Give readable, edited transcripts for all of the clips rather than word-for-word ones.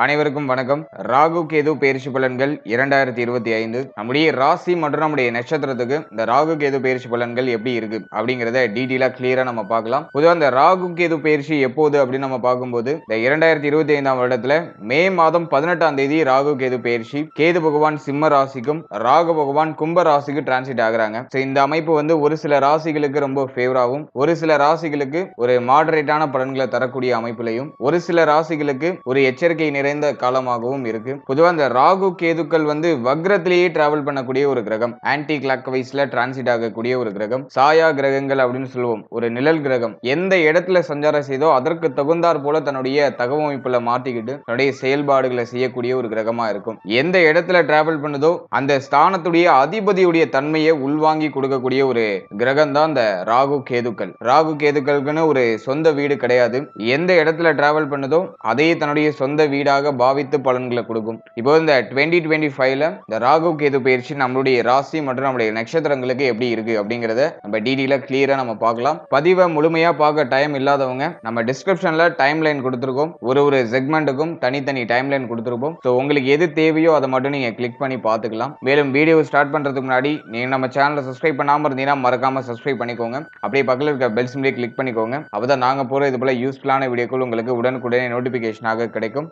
அனைவருக்கும் வணக்கம். ராகு கேது பெயர்ச்சி பலன்கள் 2025 நம்முடைய ராசி மற்றும் நம்முடைய நட்சத்திரத்துக்கு இந்த ராகு கேது பெயர்ச்சி பலன்கள் எப்படி இருக்கு அப்படிங்கறத டீடைலா கிளியரா நம்ம பார்க்கலாம். பொதுவா இந்த ராகு கேது பெயர்ச்சி எப்போது அப்படின்னு நம்ம பார்க்கும்போது இந்த 2025ஆம் வருடத்துல மே மாதம் 18ஆம் தேதி ராகு கேது பெயர்ச்சி. கேது பகவான் சிம்ம ராசிக்கும் ராகு பகவான் கும்ப ராசிக்கு டிரான்சிட் ஆகுறாங்க. இந்த அமைப்பு வந்து ஒரு சில ராசிகளுக்கு ரொம்ப ஃபேவராகவும் ஒரு சில ராசிகளுக்கு ஒரு மாடரேட்டான பலன்களை தரக்கூடிய அமைப்பிலையும் ஒரு சில ராசிகளுக்கு ஒரு எச்சரிக்கை நிறைந்த காலமாகவும் இருக்கு. பொதுவா இந்த ராகு கேதுக்கள் வந்து வக்ரத்திலேயே டிராவல் பண்ணக்கூடிய ஒரு கிரகம், ஆன்டி கிளாக் வைஸ்ல டிரான்சிட் ஆகக்கூடிய ஒரு கிரகம், சாயா கிரகங்கள் அப்படின்னு சொல்லுவோம். ஒரு நிழல் கிரகம் எந்த இடத்துல சஞ்சாரம் செய்தோ அதற்கு தகுந்தாற் போல தன்னுடைய தகவமைப்புல மாட்டிக்கிட்டு தன்னுடைய செயல்பாடுகளை செய்யக்கூடிய ஒரு கிரகமா இருக்கும். எந்த இடத்துல டிராவல் பண்ணுதோ அந்த ஸ்தானத்துடைய அதிபதியுடைய தன்மையை உள்வாங்கி கொடுக்கக்கூடிய ஒரு கிரகம் தான் இந்த ராகு கேதுக்கள். ராகு கேதுக்களுக்குன்னு ஒரு சொந்த வீடு கிடையாது. எந்த இடத்துல டிராவல் பண்ணுதோ அதே தன்னுடைய சொந்த வீடாக பாவித்து பலன்களை கொடுக்கும். இப்போ இந்த 2025ல இந்த ராகு கேது பயிற்சி நம்மளுடைய ராசி மற்றும் நம்மளுடைய நட்சத்திரங்களுக்கு எப்படி இருக்கு அப்படிங்கறத நம்ம டீடைலா கிளியரா நம்ம பார்க்கலாம். பதிவை முழுமையா பார்க்க டைம் இல்லாதவங்க நம்ம டிஸ்கிரிப்ஷன்ல டைம் லைன் கொடுத்திருக்கோம். ஒரு செக்மெண்ட்டுக்கும் தனித்தனி டைம் லைன் கொடுத்திருப்போம். ஸோ உங்களுக்கு எது தேவையோ அதை மட்டும் நீங்க கிளிக் பண்ணி பார்த்துக்கலாம். மேலும் வீடியோ ஸ்டார்ட் பண்றதுக்கு முன்னாடி நீங்க நம்ம சேனலை சப்ஸ்கிரைப் பண்ணாம இருந்தீங்கன்னா மறக்காம சப்ஸ்கிரைப் பண்ணிக்கோங்க. அப்படியே பக்கத்தில் இருக்க பெல் சிம்பிளை கிளிக் பண்ணிக்கோங்க. அப்பதான் நாங்க போற இது போல யூஸ்ஃபுல்லான வீடியோக்கள் உங்களுக்கு உடனுக்குடனே நோட்டிபிகேஷனாக கிடைக்கும்.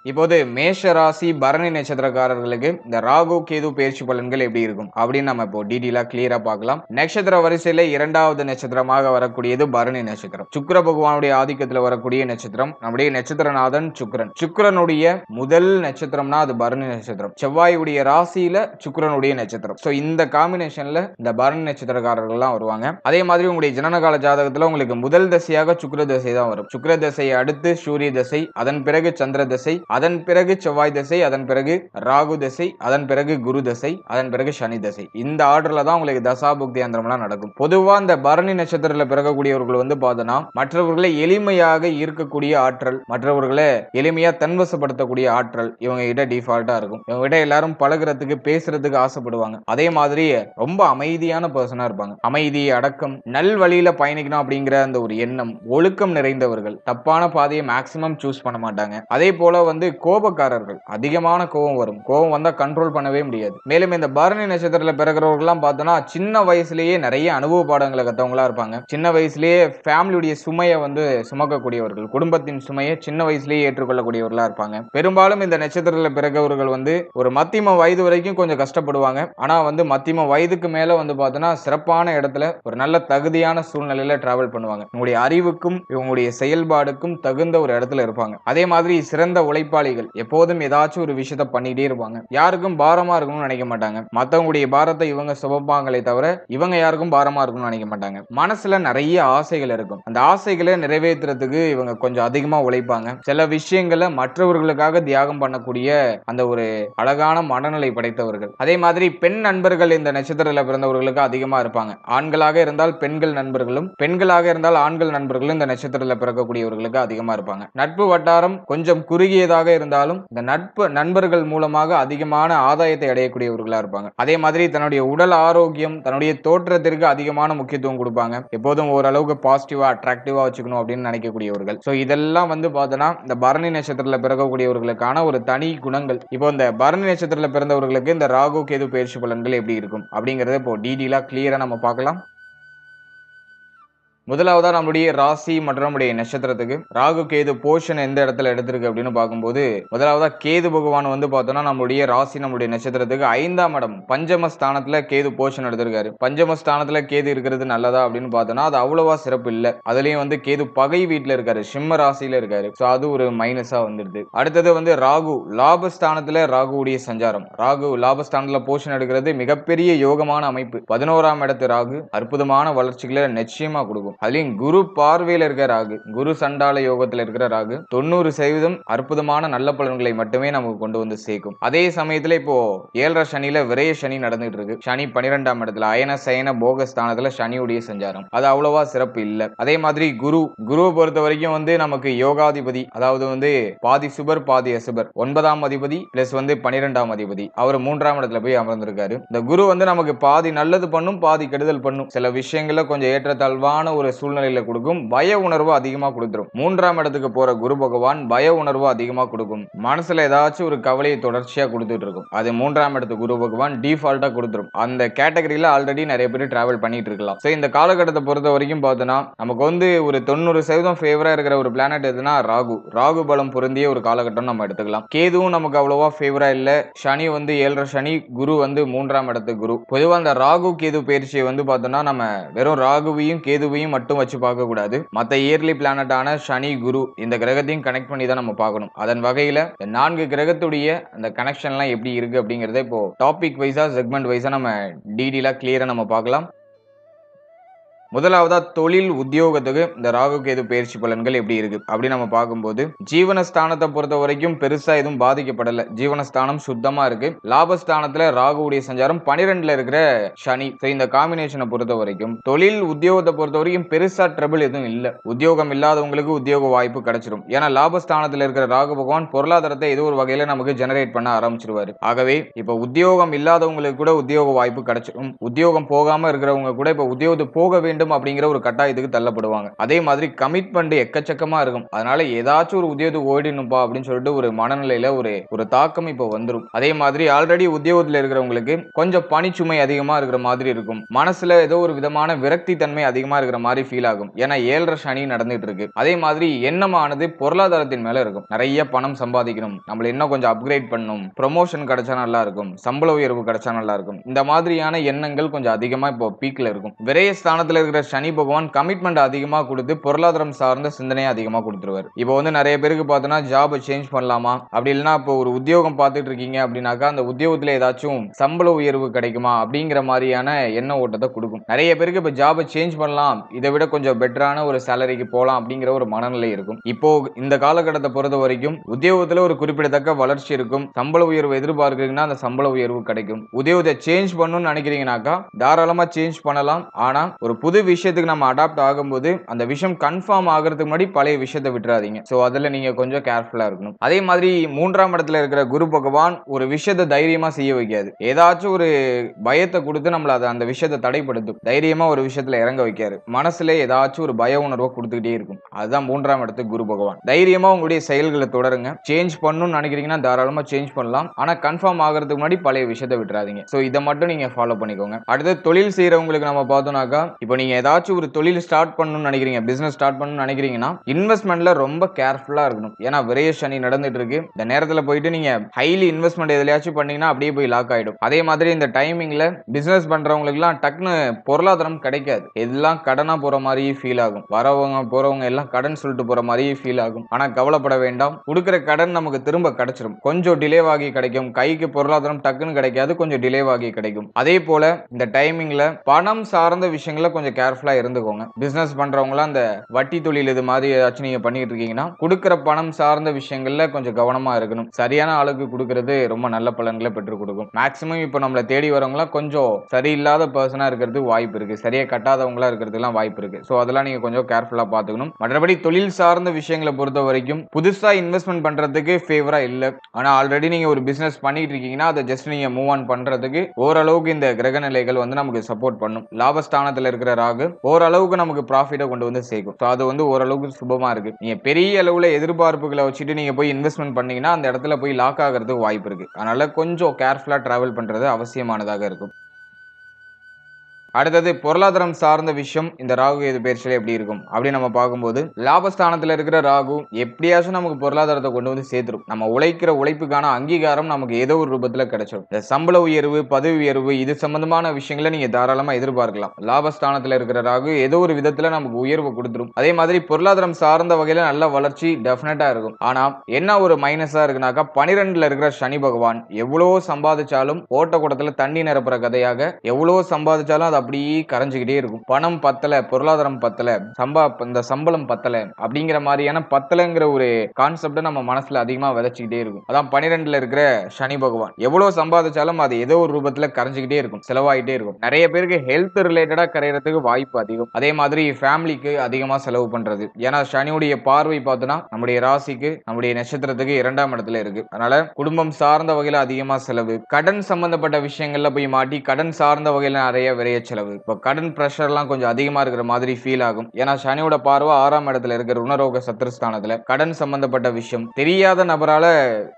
இப்போது மேஷ ராசி பரணி நட்சத்திரக்காரர்களுக்கு இந்த ராகு கேது பயிற்சி பலன்கள் எப்படி இருக்கும் அப்படின்னு நம்ம இப்போ டீடைலா கிளியரா பார்க்கலாம். நட்சத்திர வரிசையில இரண்டாவது நட்சத்திரமாக வரக்கூடியது பரணி நட்சத்திரம். சுக்கிர பகவானுடைய ஆதிக்கத்தில் வரக்கூடிய நட்சத்திரம். நம்முடைய நட்சத்திரநாதன் சுக்கிரன். சுக்கிரனுடைய முதல் நட்சத்திரம்னா அது பரணி நட்சத்திரம். செவ்வாயுடைய ராசியில சுக்கிரனுடைய நட்சத்திரம். சோ இந்த காம்பினேஷன்ல இந்த பரணி நட்சத்திரக்காரர்கள் எல்லாம் வருவாங்க. அதே மாதிரி உங்களுடைய ஜனனகால ஜாதகத்துல உங்களுக்கு முதல் தசையாக சுக்கிர தசை தான் வரும். சுக்கிர தசையை அடுத்து சூரிய தசை, அதன் பிறகு சந்திர தசை, அதன் பிறகு செவ்வாய் தசை, அதன் பிறகு ராகு தசை, அதன் பிறகு குரு தசை, அதன் பிறகு சனி தசை. இந்த ஆர்டர்ல தான் உங்களுக்கு தசாபுக்தி அந்தரம்லாம் நடக்கும். பொதுவா இந்த பரணி நட்சத்திரத்துல பிறக்கக்கூடியவர்கள் வந்து பார்த்தோன்னா மற்றவர்களை எளிமையாக ஈர்க்கக்கூடிய ஆற்றல், மற்றவர்களை எளிமையா தன்வசப்படுத்தக்கூடிய ஆற்றல் இவங்க கிட்ட டிஃபால்ட்டா இருக்கும். இவங்க கிட்ட எல்லாரும் பழகுறதுக்கு பேசுறதுக்கு ஆசைப்படுவாங்க. அதே மாதிரி ரொம்ப அமைதியான பர்சனா இருப்பாங்க. அமைதி, அடக்கம், நல் வழியில பயணிக்கணும் அப்படிங்கிற அந்த ஒரு எண்ணம், ஒழுக்கம் நிறைந்தவர்கள். தப்பான பாதையை மேக்சிமம் சூஸ் பண்ண மாட்டாங்க. அதே போல வந்து கோபக்காரர்கள், அதிகமான கோபம் வரும். கோபம் வந்தா கண்ட்ரோல் பண்ணவே முடியாது. மேலும் இந்த பரணி நட்சத்திரத்துல பிறகுறவர்கள்லாம் பார்த்தோம்னா சின்ன வயசுலயே நிறைய அனுபவ பாடங்களை கத்தவங்களா இருப்பாங்க. சின்ன வயசுலயே ஃபேமிலியுடைய சுமையை வந்து சுமக்கக்கூடியவர்கள், குடும்பத்தின் சுமையை சின்ன வயசுலயே ஏற்றுக்கொள்ளக்கூடியவர்களா இருப்பாங்க. பெரும்பாலும் இந்த நட்சத்திரத்துல பிறகுறவர்கள் வந்து ஒரு மத்தியம வயது வரைக்கும் கொஞ்சம் கஷ்டப்படுவாங்க. ஆனா வந்து மத்தியம வயதுக்கு மேல வந்து பார்த்தோன்னா சிறப்பான இடத்துல ஒரு நல்ல தகுதியான சூழ்நிலையில டிராவல் பண்ணுவாங்க. உங்களுடைய அறிவுக்கும் இவங்களுடைய செயல்பாடுக்கும் தகுந்த ஒரு இடத்துல இருப்பாங்க. அதே மாதிரி சிறந்த உழைப்பாளிகள், எப்போதும் ஏதாச்சும் ஒரு விஷயத்த பண்ணிட்டே இருப்பாங்க. யாருக்கும் பாரமா இருக்கணும்னு நினைக்க மாட்டாங்க. மத்தவங்களுடைய பாரத்தை இவங்க சுமப்பாங்களே தவிர இவங்க யாருக்கும் பாரமா இருக்கணும்னு நினைக்க மாட்டாங்க. மனசுல நிறைய ஆசைகள் இருக்கும். அந்த ஆசைகளை நிறைவேற்றுறதுக்கு இவங்க கொஞ்சம் அதிகமா உழைப்பாங்க. சில விஷயங்களை மற்றவர்களுக்காக தியாகம் பண்ணக்கூடிய அந்த ஒரு அழகான மனநிலை படைத்தவர்கள். அதே மாதிரி பெண் நண்பர்கள் இந்த நட்சத்திரத்தில் பிறந்தவர்களுக்கு அதிகமா இருப்பாங்க. ஆண்களாக இருந்தால் பெண்கள் நண்பர்களும், பெண்களாக இருந்தால் ஆண்கள் நண்பர்களும் இந்த நட்சத்திரத்தில் பிறக்கக்கூடியவர்களுக்கு அதிகமா இருப்பாங்க. நட்பு வட்டாரம் கொஞ்சம் குறுகியதாக இருந்தாலும் இந்த நட்பு நண்பர்கள் மூலமாக அதிகமான ஆதாயத்தை அடையக்கூடியவர்களா இருப்பாங்க. அதே மாதிரி தன்னுடைய உடல் ஆரோக்கியம், தன்னுடைய தோற்றத்திற்கு அதிகமான முக்கியத்துவம் கொடுப்பாங்க. எப்போதும் ஓரளவுக்கு பாசிட்டிவா அட்ராக்டிவா வச்சுக்கணும் அப்படின்னு நினைக்கக்கூடியவர்கள். சோ இதெல்லாம் வந்து பார்த்தோன்னா இந்த பரணி நட்சத்திரத்தில் பிறக்கக்கூடியவர்களுக்கான ஒரு தனி குணங்கள். இப்போ இந்த பரணி நட்சத்திரத்தில் பிறந்தவர்களுக்கு இந்த ராகு கேது பயிற்சி பலன்கள் எப்படி இருக்கும் அப்படிங்கறத இப்போ டீடைலா கிளியரா நம்ம பார்க்கலாம். முதலாவதா நம்முடைய ராசி மற்றும் நம்முடைய நட்சத்திரத்துக்கு ராகு கேது போஷன் எந்த இடத்துல எடுத்திருக்கு அப்படின்னு பார்க்கும்போது முதலாவதா கேது பகவான் வந்து பார்த்தோம்னா நம்மளுடைய ராசி நம்முடைய நட்சத்திரத்துக்கு 5ஆம் இடம் பஞ்சம ஸ்தானத்துல கேது போஷன் எடுத்திருக்காரு. பஞ்சம ஸ்தானத்துல கேது இருக்கிறது நல்லதா அப்படின்னு பார்த்தோம்னா அது அவ்வளவா சிறப்பு இல்ல. அதுலயும் வந்து கேது பகை வீட்டுல இருக்காரு, சிம்ம ராசியில இருக்காரு. சோ அது ஒரு மைனஸா வந்துடுது. அடுத்தது வந்து ராகு லாபஸ்தானத்துல ராகுடைய சஞ்சாரம். ராகு லாபஸ்தானத்துல போஷன் எடுக்கிறது மிகப்பெரிய யோகமான அமைப்பு. 11ஆம் இடத்து ராகு அற்புதமான வளர்ச்சிகளை நிச்சயமா கொடுக்கும். அதுலயும் குரு பார்வையில இருக்கிற ராகு, குரு சண்டால யோகத்துல இருக்கிற ராகு 90% அற்புதமான நல்ல பலன்களை மட்டுமே நமக்கு கொண்டு வந்து சேர்க்கும். அதே சமயத்துல இப்போ 7.5 சனியில விரய சனி நடந்துட்டு இருக்கு. சனி 12ஆம் இடத்துல அயன சயன போகஸ்தானத்துல சனியுடைய சஞ்சாரம் அது அவ்வளவா சிறப்பு இல்ல. அதே மாதிரி குருவை பொறுத்த வரைக்கும் வந்து நமக்கு யோகாதிபதி, அதாவது வந்து பாதி சுபர் பாதி அசுபர், 9ஆம் அதிபதி பிளஸ் வந்து 12ஆம் அதிபதி, அவர் 3ஆம் இடத்துல போய் அமர்ந்திருக்காரு. இந்த குரு வந்து நமக்கு பாதி நல்லது பண்ணும் பாதி கெடுதல் பண்ணும். சில விஷயங்கள்ல கொஞ்சம் ஏற்றத்தாழ்வான ஒரு சூழ்நிலையில கொடுக்கும். பய உணர்வு அதிகமா கொடுத்துரும். 3ஆம் இடத்துக்கு போற குரு பகவான் பய உணர்வு அதிகமா கொடுக்கும். மனசுல ஏதாச்சும் ஒரு கவலையை தொடர்ச்சியா கொடுத்துட்டு இருக்கும். அது 3ஆம் இடத்து குரு பகவான் டிஃபால்ட்டா கொடுத்துரும். அந்த கேட்டகரியில ஆல்ரெடி நிறைய பேர் டிராவல் பண்ணிட்டு இருக்கலாம். சோ இந்த காலகட்டத்தை பொறுத்த வரைக்கும் பார்த்தோம்னா நமக்கு வந்து ஒரு 90% ஃபேவரா இருக்கிற ஒரு பிளானட் எதுனா ராகு. ராகு பலம் பொருந்திய ஒரு காலகட்டம் நம்ம எடுத்துக்கலாம். கேதுவும் நமக்கு அவ்வளவா ஃபேவரா இல்ல. சனி வந்து 7.5 சனி, குரு வந்து 3ஆம் இடத்து குரு. பொதுவா அந்த ராகு கேது பயிற்சியை வந்து பார்த்தோம்னா நம்ம வெறும் ராகுவையும் கேதுவையும் மட்டும் வச்சு பார்க்க கூடாது. மத்த இயர்லி பிளானட்டான சனி, குரு இந்த கிரகத்தையும் கனெக்ட் பண்ணி தான் நம்ம பார்க்கணும். அதன் வகையில 4 கிரகத்துடைய அந்த கனெக்ஷன்லாம் எப்படி இருக்கு அப்படிங்கறத இப்போ டாபிக் வைஸா செக்மெண்ட் வைஸா நம்ம டீடெயிலா கிளியரா நம்ம பார்க்கலாம். முதலாவதா தொழில் உத்தியோகத்துக்கு இந்த ராகு கேது பயிற்சி பலன்கள் எப்படி இருக்கு அப்படி நம்ம பார்க்கும்போது ஜீவனஸ்தானத்தை பொறுத்த வரைக்கும் பெருசா எதுவும் பாதிக்கப்படல. ஜீவனஸ்தானம் சுத்தமா இருக்கு. லாபஸ்தானத்துல ராகுவுடைய சஞ்சாரம் 12ல இருக்கிற சனி. இந்த காம்பினேஷனை பொறுத்த வரைக்கும் தொழில் உத்தியோகத்தை பொறுத்த வரைக்கும் பெருசா ட்ரபிள் எதுவும் இல்ல. உத்தியோகம் இல்லாதவங்களுக்கு உத்தியோக வாய்ப்பு கிடைச்சிடும். ஏன்னா லாபஸ்தானத்துல இருக்கிற ராகு பகவான் பொருளாதாரத்தை ஏதோ ஒரு வகையில நமக்கு ஜெனரேட் பண்ண ஆரம்பிச்சிருவாரு. ஆகவே இப்ப உத்தியோகம் இல்லாதவங்களுக்கு கூட உத்தியோக வாய்ப்பு கிடைச்சிடும். உத்தியோகம் போகாம இருக்கிறவங்க கூட இப்ப உத்தியோகத்துக்கு போக வேண்டும் அப்படிங்கிற ஒரு கட்டாயத்துக்கு தள்ளப்படுவாங்க. அதே மாதிரி கமிட்மெண்ட் எக்கச்சக்கமா இருக்கும். அதனால ஏதாச்சும் ஒரு உத்தியோகத்துக்கு ஓடினும்பா அப்படின்னு சொல்லிட்டு ஒரு மனநிலையில ஒரு தாக்கம் இப்ப வந்துடும். அதே மாதிரி ஆல்ரெடி உத்தியோகத்தில் இருக்கிறவங்களுக்கு கொஞ்சம் பணிச்சுமை அதிகமா இருக்கிற மாதிரி இருக்கும். மனசுல ஏதோ ஒரு விதமான விரக்தி தன்மை அதிகமா இருக்கிற மாதிரி ஃபீல் ஆகும். ஏன்னா 7.5 சனி நடந்துட்டு இருக்கு. அதே மாதிரி எண்ணமானது பொருளாதாரத்தின் மேல இருக்கும். நிறைய பணம் சம்பாதிக்கணும், நம்மள இன்னும் கொஞ்சம் அப்கிரேட் பண்ணணும், ப்ரொமோஷன் கிடைச்சா நல்லா இருக்கும், சம்பள உயர்வு கிடைச்சா நல்லா இருக்கும், இந்த மாதிரியான எண்ணங்கள் கொஞ்சம் அதிகமா இப்போ பீக்ல இருக்கும். விரயஸ்தானத்துல இருக்கிற சனி பகவான் கமிட்மெண்ட் அதிகமா கொடுத்து பொருளாதாரம் சார்ந்த சிந்தனையை அதிகமா கொடுத்துருவாரு. இப்போ வந்து நிறைய பேருக்கு பார்த்தோன்னா ஜாப் சேஞ்ச் பண்ணலாமா, அப்படி இல்லைன்னா இப்போ ஒரு உத்தியோகம் பார்த்துட்டு இருக்கீங்க அப்படின்னாக்கா அந்த உத்தியோகத்துல ஏதாச்சும் சம்பள உயர்வு கிடைக்குமா அப்படிங்கிற மாதிரியான எண்ண ஓட்டத்தை கொடுக்கும். நிறைய பேருக்கு இப்போ ஜாப் சேஞ்ச் பண்ணலாம், இதை விட கொஞ்சம் பெட்டரான ஒரு சேலரிக்கு போகலாம் அப்படிங்கிற ஒரு மனநிலை இருக்கும். இப்போ இந்த காலகட்டத்தை பொறுத்த வரைக்கும் உத்தியோகத்துல ஒரு குறிப்பிடத்தக்க வளர்ச்சி இருக்கும். சம்பள உயர்வு எதிர்பார்க்கிறீங்கன்னா அந்த சம்பள உயர்வு கிடைக்கும். உத்தியோகத்தை சேஞ்ச் பண்ணணும்னு நினைக்கிறீங்கன்னாக்கா தாராளமா சேஞ்ச் பண்ணலாம். ஆனா ஒரு புது விஷயத்துக்கு நம்ம அடாப்ட் ஆகும்போது அந்த விஷயம் கன்ஃபார்ம் ஆகிறதுக்கு முன்னாடி பழைய விஷயத்தை விட்டுறாதீங்க. சோ அதுல நீங்க கொஞ்சம் கேர்ஃபுல்லா இருக்கணும். அதே மாதிரி 3ஆம் இடத்துல இருக்கிற குரு பகவான் ஒரு விஷயத்தை தைரியமா செய்ய வைக்காது. ஏதாச்சும் ஒரு பயத்தை கொடுத்து நம்மள அந்த விஷயத்தை தடைப்படுத்தும். தைரியமா ஒரு விஷயத்துல இறங்க வைக்காரு. மனசுல ஏதாச்சும் ஒரு பய உணர்வை கொடுத்துக்கிட்டே இருக்கும். அதுதான் 3ஆம் இடத்துக்கு குரு பகவான். தைரியமா உங்களுடைய செயல்களை தொடருங்க. சேஞ்ச் பண்ணணும்னு நினைக்கிறீங்கன்னா தாராளமா சேஞ்ச் பண்ணலாம். ஆனா கன்ஃபார்ம் ஆகிறதுக்கு முன்னாடி பழைய விஷயத்தை விட்டுறாதீங்க. சோ இதை மட்டும் நீங்க ஃபாலோ பண்ணிக்கோங்க. அடுத்து தொழில் செய்யறவங்களுக்கு நம்ம பார்த்தோம்னாக்கா இப்போ நீங்க ஏதாச்சும் ஒரு தொழில் ஸ்டார்ட் பண்ணணும்னு நினைக்கிறீங்க, பிசினஸ் ஸ்டார்ட் பண்ணணும்னு நினைக்கிறீங்கன்னா இன்வெஸ்ட்மெண்ட்ல ரொம்ப கேர்ஃபுல்லா இருக்கணும். ஏன்னா விரைய சனி நடந்துட்டு இருக்கு. இந்த நேரத்துல போயிட்டு நீங்க ஹைலி இன்வெஸ்ட்மெண்ட் எதுலயாச்சும் பண்ணீங்கன்னா அப்படியே போய் லாக் ஆயிடும். அதே மாதிரி இந்த டைமிங்ல பிசினஸ் பண்றவங்களுக்கு எல்லாம் டக்குன்னு பொருளாதாரம் கிடைக்காது. எல்லாம் கடனா போற மாதிரியே ஃபீல் ஆகும். வரவங்க போறவங்க எல்லாம் கடன் சொல்லிட்டு போற மாதிரியே ஃபீல் ஆகும். ஆனா கவலைப்பட வேண்டாம், கொடுக்கிற கடன் நமக்கு திரும்ப கிடைச்சிடும். கொஞ்சம் டிலே ஆகி கிடைக்கும். கைக்கு பொருளாதாரம் டக்குன்னு கிடைக்காது, கொஞ்சம் டிலே ஆகி கிடைக்கும். அதே போல இந்த டைமிங்ல பணம் சார்ந்த விஷயங்கள கொஞ்சம் கேர்ஃபுல்லா இருந்துக்கோங்க. பிசினஸ் பண்றவங்க அந்த வட்டி தொழில் இது மாதிரி ஏதாச்சும் நீங்க பண்ணிட்டு இருக்கீங்கன்னா கொடுக்கிற பணம் சார்ந்த விஷயங்கள்ல கொஞ்சம் கவனமா இருக்கணும். சரியான ஆளுக்கு கொடுக்கிறது ரொம்ப நல்ல பலன்களை பெற்றுக் கொடுக்கும். மேக்ஸிமம் இப்போ நம்மள தேடி வரவங்களா கொஞ்சம் சரியில்லாத பர்சனா இருக்கிறது வாய்ப்பு இருக்கு. சரியா கட்டாதவங்களா இருக்கிறதுலாம் வாய்ப்பு இருக்கு. சோ அதெல்லாம் நீங்க கொஞ்சம் கேர்ஃபுல்லா பாத்துக்கணும். மற்றபடி தொழில் சார்ந்த விஷயங்களை பொறுத்த வரைக்கும் புதுசா இன்வெஸ்ட்மெண்ட் பண்றதுக்கு ஃபேவரா இல்ல. ஆனா ஆல்ரெடி நீங்க ஒரு பிசினஸ் பண்ணிட்டு இருக்கீங்கன்னா அதை ஜஸ்ட் நீங்க மூவ் ஆன் பண்றதுக்கு ஓரளவுக்கு இந்த கிரக நிலைகள் வந்து நமக்கு சப்போர்ட் பண்ணும். லாபஸ்தானத்துல இருக்கிற ராகு ஓரளவுக்கு நமக்கு ப்ராஃபிட்டை கொண்டு வந்து சேர்க்கும். அது வந்து ஓரளவுக்கு சுபமா இருக்கு. நீங்க பெரிய அளவுல எதிர்பார்ப்புகளை வச்சுட்டு நீங்க போய் இன்வெஸ்ட்மெண்ட் பண்ணீங்கன்னா அந்த இடத்துல போய் லாக் ஆகிறதுக்கு வாய்ப்பு இருக்கு. அதனால கொஞ்சம் கேர்ஃபுல்லா டிராவல் பண்றது அவசியமானதாக இருக்கும். அடுத்தது பொருளாதாரம் சார்ந்த விஷயம் இந்த ராகு கேது பயிற்சியில எப்படி இருக்கும் அப்படி நம்ம பார்க்கும்போது லாபஸ்தானத்துல இருக்கிற ராகு எப்படியாச்சும் நமக்கு பொருளாதாரத்தை கொண்டு வந்து சேர்த்துரும். நம்ம உழைக்கிற உழைப்புக்கான அங்கீகாரம் நமக்கு ஏதோ ஒரு ரூபத்துல கிடைச்சிடும். இந்த சம்பள உயர்வு, பதவி உயர்வு இது சம்பந்தமான விஷயங்களை நீங்க தாராளமா எதிர்பார்க்கலாம். லாபஸ்தானத்துல இருக்கிற ராகு ஏதோ ஒரு விதத்துல நமக்கு உயர்வு கொடுத்துரும். அதே மாதிரி பொருளாதாரம் சார்ந்த வகையில நல்ல வளர்ச்சி டெஃபினட்டா இருக்கும். ஆனா என்ன ஒரு மைனஸா இருக்குனாக்கா 12ல இருக்கிற சனி பகவான் எவ்வளவு சம்பாதிச்சாலும் ஓட்ட குடத்துல தண்ணி நிரப்புற கதையாக எவ்வளவு சம்பாதிச்சாலும் அப்படியே கரைஞ்சுக்கிட்டே இருக்கும். பணம் பத்தல, பொருளாதாரம் பத்தல, இந்த சம்பளம் பத்தல அப்படிங்கிற மாதிரியான பத்தலங்கிற ஒரு கான்செப்ட் நம்ம மனசுல அதிகமா விதைச்சுக்கிட்டே இருக்கும். அதான் 12ல இருக்கிற சனி பகவான் எவ்வளவு சம்பாதிச்சாலும் அது ஏதோ ஒரு ரூபத்துல கரைஞ்சுக்கிட்டே இருக்கும், செலவாயிட்டே இருக்கும். நிறைய பேருக்கு ஹெல்த் ரிலேட்டடா கரையறதுக்கு வாய்ப்பு அதிகம். அதே மாதிரி ஃபேமிலிக்கு அதிகமா செலவு பண்றது. ஏன்னா சனியுடைய பார்வை பார்த்தோம்னா நம்முடைய ராசிக்கு, நம்முடைய நட்சத்திரத்துக்கு 2ஆம் இடத்துல இருக்கு. அதனால குடும்பம் சார்ந்த வகையில அதிகமா செலவு, கடன் சம்பந்தப்பட்ட விஷயங்கள்ல போய் மாட்டி கடன் சார்ந்த வகையில நிறைய விரைய செலவு, இப்போ கடன் பிரஷர்லாம் கொஞ்சம் அதிகமா இருக்கிற மாதிரி ஃபீல் ஆகும். ஏன்னா சனியோட பார்வை 6ஆம் இடத்துல இருக்கிற ருணரோக சத்துருஸ்தானத்துல கடன் சம்பந்தப்பட்ட விஷயம், தெரியாத நபரால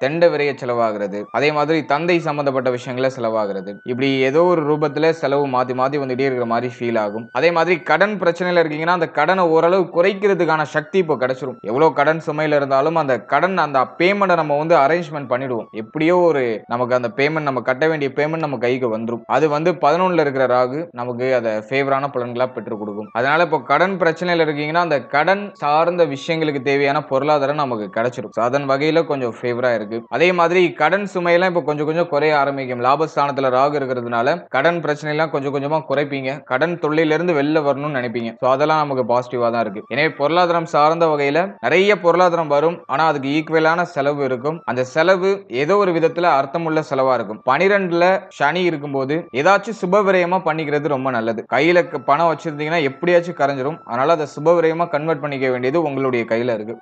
தெண்ட விரைய செலவாகிறது. அதே மாதிரி தந்தை சம்பந்தப்பட்ட விஷயங்கள செலவாகிறது. இப்படி ஏதோ ஒரு ரூபத்துல செலவு மாத்தி மாத்தி வந்துட்டே இருக்கிற மாதிரி ஃபீல் ஆகும். அதே மாதிரி கடன் பிரச்சனையில இருக்கீங்கன்னா அந்த கடனை ஓரளவு குறைக்கிறதுக்கான சக்தி இப்போ கிடைச்சிரும். எவ்வளவு கடன் சுமையில இருந்தாலும் அந்த கடன் அந்த பேமெண்ட்டை நம்ம வந்து அரேஞ்ச்மெண்ட் பண்ணிடுவோம். எப்படியோ ஒரு நமக்கு அந்த பேமெண்ட் நம்ம கட்ட வேண்டிய பேமெண்ட் நம்ம கைக்கு வந்துரும். அது வந்து 11ல இருக்கிற ராகு நமக்கு அதை ஃபேவரான பலன்களா பெற்றுக் கொடுக்கும். அதனால இப்போ கடன் பிரச்சனையில இருக்கீங்கன்னா அந்த கடன் சார்ந்த விஷயங்களுக்கு தேவையான பொருளாதாரம் நமக்கு கிடைச்சிரும். அதன் வகையில கொஞ்சம் ஃபேவரா இருக்கு. அதே மாதிரி கடன் சுமையெல்லாம் இப்போ கொஞ்சம் கொஞ்சம் குறைய ஆரம்பிக்கும். லாபஸ்தானத்துல ராகு இருக்கிறதுனால கடன் பிரச்சனை எல்லாம் கொஞ்சம் கொஞ்சமா குறைப்பீங்க. கடன் தொல்லையில இருந்து வெளில வரணும்னு நினைப்பீங்க. அதெல்லாம் நமக்கு பாசிட்டிவா தான் இருக்கு. எனவே பொருளாதாரம் சார்ந்த வகையில நிறைய பொருளாதாரம் வரும். ஆனா அதுக்கு ஈக்குவலான செலவு இருக்கும். அந்த செலவு ஏதோ ஒரு விதத்துல அர்த்தமுள்ள செலவா இருக்கும். 12ல சனி இருக்கும்போது ஏதாச்சும் சுப விரயமா பண்ணிக்கிறது ரொம்ப நல்லது. கையில பணம் வச்சிருந்தீங்கன்னா எப்படியாச்சும் கரைஞ்சிரும். அதனால அதை சுப விரயமா கன்வெர்ட் பண்ணிக்க வேண்டியது உங்களுடைய கையில இருக்கு.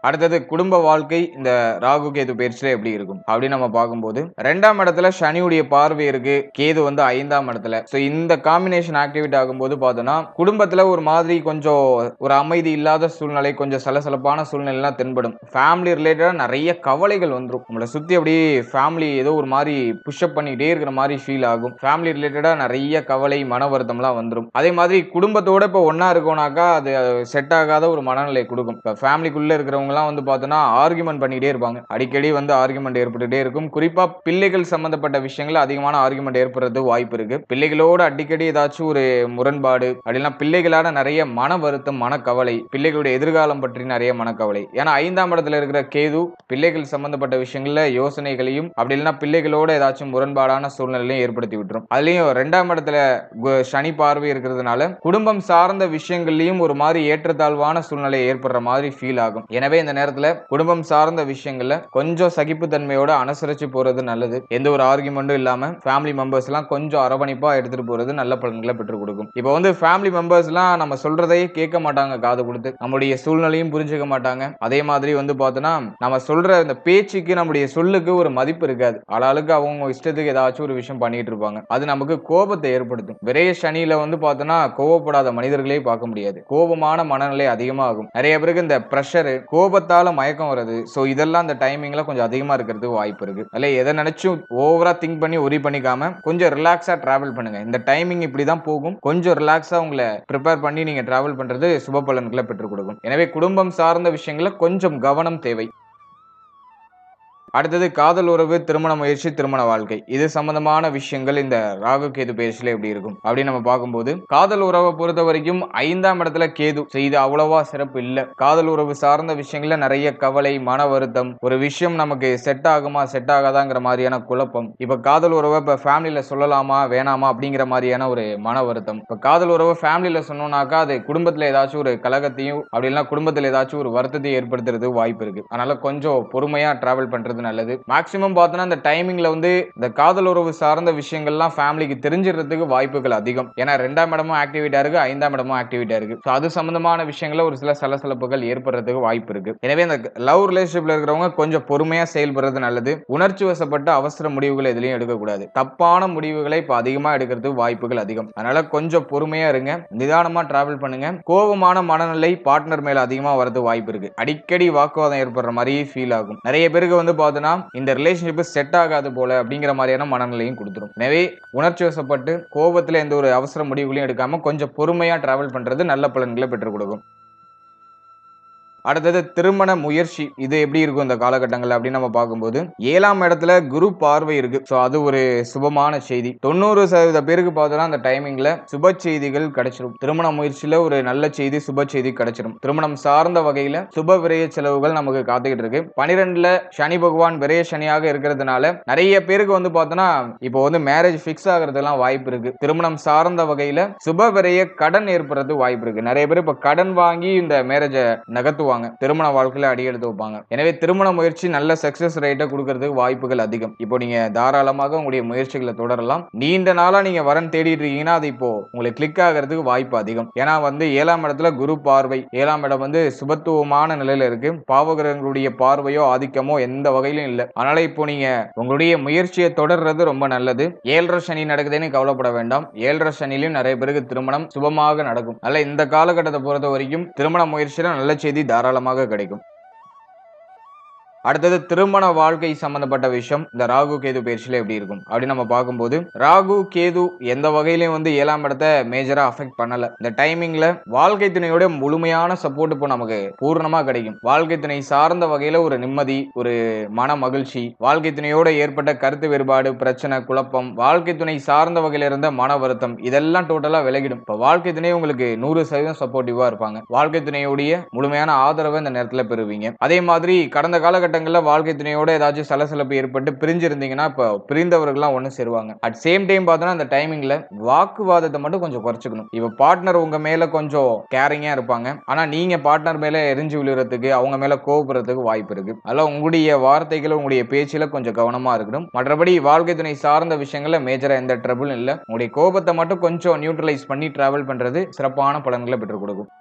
அடுத்தது குடும்ப வாழ்க்கை இந்த ராகு கேது பயிற்சியில எப்படி இருக்கும் அப்படின்னு நம்ம பார்க்கும்போது 2ஆம் இடத்துல சனியுடைய பார்வை இருக்கு, கேது வந்து 5ஆம் இடத்துல. சோ இந்த காம்பினேஷன் ஆக்டிவேட் ஆகும்போது பார்த்தோம்னா குடும்பத்துல ஒரு மாதிரி கொஞ்சம் ஒரு அமைதி இல்லாத சூழ்நிலை, கொஞ்சம் சலசலப்பான சூழ்நிலை எல்லாம் தென்படும். ஃபேமிலி ரிலேட்டடா நிறைய கவலைகள் வந்துடும். நம்மளை சுத்தி அப்படியே ஃபேமிலி ஏதோ ஒரு மாதிரி புஷ்அப் பண்ணிட்டே இருக்கிற மாதிரி ஃபீல் ஆகும். ஃபேமிலி ரிலேட்டடா நிறைய கவலை, மன வருத்தம்லாம் வந்துடும். அதே மாதிரி குடும்பத்தோட இப்போ ஒன்னா இருக்கோம்னாக்கா அது செட் ஆகாத ஒரு மனநிலை கொடுக்கும். இப்போ ஃபேமிலிக்குள்ள இருக்கிறவங்க வந்து பார்த்தோன்னா ஆர்குமெண்ட் பண்ணிட்டே இருப்பாங்க. அடிக்கடி வந்து ஆர்குமெண்ட் ஏற்பட்டுட்டே இருக்கும். குறிப்பா பிள்ளைகள் சம்பந்தப்பட்ட விஷயங்கள் அதிகமான ஆர்குமெண்ட் ஏற்படுறது வாய்ப்பு இருக்கு. பிள்ளைகளோட அடிக்கடி ஏதாச்சும் ஒரு முரண்பாடு அப்படின்னா பிள்ளைகளான நிறைய மன வருத்தம், மனக்கவலை, பிள்ளைகளுடைய எதிர்காலம் பற்றி நிறைய மனக்கவலை. ஏன்னா 5ஆம் இடத்துல இருக்கிற கேது பிள்ளைகள் சம்பந்தப்பட்ட விஷயங்கள்ல யோசனைகளையும் அப்படி இல்லைன்னா பிள்ளைகளோட ஏதாச்சும் முரண்பாடான சூழ்நிலையும் ஏற்படுத்தி விட்டுரும். அதுலயும் 2ஆம் இடத்துல சனி பார்வை இருக்கிறதுனால குடும்பம் சார்ந்த விஷயங்கள்லயும் ஒரு மாதிரி ஏற்றத்தாழ்வான சூழ்நிலை ஏற்படுற மாதிரி ஃபீல் ஆகும். எனவே இந்த நேரத்துல குடும்பம் சார்ந்த விஷயங்கள்ல கொஞ்சம் சகிப்புத்தன்மையோட அனுசரிச்சு போறது நல்லது. எந்த ஒரு ஆர்குமெண்ட்டும் இல்லாம ஃபேமிலி மெம்பர்ஸ் எல்லாம் கொஞ்சம் அரவணைப்பா எடுத்துட்டு போறது நல்ல பலன்களை பெற்றுக் கொடுக்கும். இப்போ வந்து ஃபேமிலி மெம்பர்ஸ் எல்லாம் நம்ம சொல்றதையே கேட்க மாட்டாங்க காது கொடுத்து, நம்முடைய சூழ்நிலையும் புரிஞ்சுக்க மாட்டாங்க. அதே மாதிரி வந்து பார்த்தோன்னா நம்ம சொல்ற இந்த பேச்சுக்கு நம்முடைய சொல்லுக்கு ஒரு மதிப்பு இருக்காது. ஆளாளுக்கு அவங்க இஷ்டத்துக்கு ஏதாச்சும் ஒரு விஷயம் பண்ணிட்டு இருப்பாங்க. அது நமக்கு கோபத்தை ஏற்படுத்தும். விரைய சனியில வந்து பார்த்தோன்னா கோபப்படாத மனிதர்களே பார்க்க முடியாது. கோபமான மனநிலை அதிகமாகும். நிறைய பேருக்கு இந்த பிரஷர், கோபத்தால மயக்கம் வருது. சோ இதெல்லாம் அந்த டைமிங்ல கொஞ்சம் அதிகமா இருக்கிறதுக்கு வாய்ப்பு இருக்கு. அல்ல எதை நினைச்சும் ஓவரா திங்க் பண்ணி ஒரி பண்ணிக்காம கொஞ்சம் ரிலாக்ஸா டிராவல் பண்ணுங்க. இந்த டைமிங் இப்படிதான் போகும். கொஞ்சம் ரிலாக்ஸா உங்களை ப்ரிப்பேர் பண்ணி நீங்க டிராவல் பண்றது சுப பலன்களை பெற்றுக் கொடுக்கும். எனவே குடும்பம் சார்ந்த விஷயங்கள கொஞ்சம் கவனம் தேவை. அடுத்தது காதல் உறவு, திருமண முயற்சி, திருமண வாழ்க்கை, இது சம்பந்தமான விஷயங்கள் இந்த ராகு கேது பயிற்சியில எப்படி இருக்கும் அப்படின்னு நம்ம பார்க்கும்போது காதல் உறவை பொறுத்த வரைக்கும் 5ஆம் இடத்துல கேது, இது அவ்வளவா சிறப்பு இல்ல. காதல் உறவு சார்ந்த விஷயங்கள்ல நிறைய கவலை, மன வருத்தம், ஒரு விஷயம் நமக்கு செட் ஆகுமா செட் ஆகாதாங்கிற மாதிரியான குழப்பம். இப்ப காதல் உறவை இப்ப ஃபேமிலியில சொல்லலாமா வேணாமா அப்படிங்கிற மாதிரியான ஒரு மன வருத்தம். இப்ப காதல் உறவை ஃபேமிலியில சொன்னோம்னாக்கா அது குடும்பத்துல ஏதாச்சும் ஒரு கலகத்தையும் அப்படி இல்லைன்னா குடும்பத்துல ஏதாச்சும் ஒரு வருத்தத்தையும் ஏற்படுத்துறது வாய்ப்பு இருக்கு. அதனால கொஞ்சம் பொறுமையா டிராவல் பண்றது நல்லது. மேக்ஸிமம் பார்த்தோன்னா இந்த டைமிங்ல வந்து இந்த காதல் உறவு சார்ந்த விஷயங்கள்லாம் ஃபேமிலிக்கு தெரிஞ்சிடறதுக்கு வாய்ப்புகள் அதிகம். ஏன்னா 2ஆம் இடமும் ஆக்டிவேட்டா இருக்கு, 5ஆம் இடமும் ஆக்டிவேட்டா இருக்கு. சோ அது சம்பந்தமான விஷயங்கள்ல ஒரு சில சலசலப்புகள் ஏற்படுறதுக்கு வாய்ப்பு இருக்கு. எனவே இந்த லவ் ரிலேஷன்ஷிப்ல இருக்கிறவங்க கொஞ்சம் பொறுமையா செயல்படுறது நல்லது. உணர்ச்சி வசப்பட்ட அவசர முடிவுகளை எதுலையும் எடுக்கக்கூடாது. தப்பான முடிவுகளை இப்ப அதிகமா எடுக்கிறதுக்கு வாய்ப்புகள் அதிகம். அதனால கொஞ்சம் பொறுமையா இருங்க, நிதானமா டிராவல் பண்ணுங்க. கோபமான மனநிலை பார்ட்னர் மேல அதிகமா வரது வாய்ப்பு இருக்கு. அடிக்கடி வாக்குவாதம் ஏற்படுற மாதிரி ஃபீல் ஆகும். நிறைய பேருக்கு வந்து பார்த்தோன்னா இந்த ரிலேஷன்ஷிப் செட் ஆகாது போல அப்படிங்கிற மாதிரியான மனநிலையும் கொடுத்துரும். எனவே உணர்ச்சி வசப்பட்டு கோபத்துல எந்த ஒரு அவசர முடிவுகளையும் எடுக்காம கொஞ்சம் பொறுமையா டிராவல் பண்றது நல்ல பலன்களை பெற்றுக் கொடுக்கும். அடுத்தது திருமண முயற்சி, இது எப்படி இருக்கும் இந்த காலகட்டங்கள்ல அப்படின்னு நம்ம பார்க்கும்போது 7ஆம் இடத்துல குரு பார்வை இருக்கு. சோ அது ஒரு சுபமான செய்தி. 90% பேருக்கு பார்த்தோம்னா அந்த டைமிங்ல சுப செய்திகள் கிடைச்சிரும். திருமண முயற்சியில ஒரு நல்ல செய்தி, சுப செய்தி கிடைச்சிரும். திருமணம் சார்ந்த வகையில சுப விரய செலவுகள் நமக்கு காத்துக்கிட்டு இருக்கு. 12ல சனி பகவான் விரய சனியாக இருக்கிறதுனால நிறைய பேருக்கு வந்து பார்த்தோம்னா இப்போ வந்து மேரேஜ் பிக்ஸ் ஆகிறதுலாம் வாய்ப்பு இருக்கு. திருமணம் சார்ந்த வகையில சுப விரய கடன் ஏற்படுறது வாய்ப்பு இருக்கு. நிறைய பேர் இப்ப கடன் வாங்கி இந்த மேரேஜை நகர்த்துவாங்க. நகருவாங்க, திருமண வாழ்க்கையில அடி எடுத்து வைப்பாங்க. எனவே திருமண முயற்சி நல்ல சக்சஸ் ரேட்டை கொடுக்கறதுக்கு வாய்ப்புகள் அதிகம். இப்போ நீங்க தாராளமாக உங்களுடைய முயற்சிகளை தொடரலாம். நீண்ட நாளா நீங்க வரன் தேடிட்டு இருக்கீங்கன்னா அது இப்போ உங்களுக்கு கிளிக் ஆகிறதுக்கு வாய்ப்பு அதிகம். ஏன்னா வந்து 7ஆம் இடத்துல குரு பார்வை, 7ஆம் இடம் வந்து சுபத்துவமான நிலையில இருக்கு. பாவகிரகங்களுடைய பார்வையோ ஆதிக்கமோ எந்த வகையிலும் இல்ல. அதனால இப்போ நீங்க உங்களுடைய முயற்சியை தொடர்றது ரொம்ப நல்லது. 7.5 சனி நடக்குதுன்னு கவலைப்பட வேண்டாம். 7.5 சனிலையும் நிறைய பேருக்கு திருமணம் சுபமாக நடக்கும். அதனால இந்த காலகட்டத்தை பொறுத்த வரைக்கும் திருமண முயற்சியில நல்ல செய்தி தாராளமாக கிடைக்கும். அடுத்தது திருமண வாழ்க்கை சம்பந்தப்பட்ட விஷயம் இந்த ராகு கேது பயிற்சியில எப்படி இருக்கும் அப்படின்னு நம்ம பார்க்கும்போது, ராகு கேது எந்த வகையிலையும் வந்து 7ஆம் இடத்தை மேஜரா அஃபெக்ட் பண்ணல. இந்த டைமிங்ல வாழ்க்கை துணையோட முழுமையான சப்போர்ட் இப்போ நமக்கு பூர்ணமா கிடைக்கும். வாழ்க்கை துணை சார்ந்த வகையில ஒரு நிம்மதி, ஒரு மன மகிழ்ச்சி, வாழ்க்கை துணையோட ஏற்பட்ட கருத்து வேறுபாடு, பிரச்சனை, குழப்பம், வாழ்க்கை துணை சார்ந்த வகையில இருந்த மன வருத்தம் இதெல்லாம் டோட்டலா விலகிடும். இப்போ வாழ்க்கை துணை உங்களுக்கு 100% சப்போர்ட்டிவா இருப்பாங்க. வாழ்க்கை துணையுடைய முழுமையான ஆதரவை இந்த நேரத்தில் பெறுவீங்க. அதே மாதிரி கடந்த காலகட்டங்களில் வாழ்க்கை துணையோட ஏதாச்சும் சலசலப்பு ஏற்பட்டு பிரிஞ்சிருந்தீங்கன்னா இப்போ பிரிந்தவர்கள்லாம் ஒன்று சேருவாங்க. அட் சேம் டைம் பார்த்தோன்னா அந்த டைமிங்ல வாக்குவாதத்தை மட்டும் கொஞ்சம் குறைச்சிக்கணும். இப்போ பார்ட்னர் உங்க மேல கொஞ்சம் கேரிங்கா இருப்பாங்க, ஆனா நீங்க பார்ட்னர் மேல எரிஞ்சு விழுறதுக்கு, அவங்க மேல கோபப்படுறதுக்கு வாய்ப்பு இருக்கு. அதெல்லாம் உங்களுடைய வார்த்தைகள், உங்களுடைய பேச்சில கொஞ்சம் கவனமா இருக்கணும். மற்றபடி வாழ்க்கை துணை சார்ந்த விஷயங்கள்ல மேஜரா எந்த ட்ரபிளும் இல்லை. உங்களுடைய கோபத்தை மட்டும் கொஞ்சம் நியூட்ரலைஸ் பண்ணி டிராவல் பண்றது சிறப்பான பலன்களை பெற்றுக் கொடுக்கும்.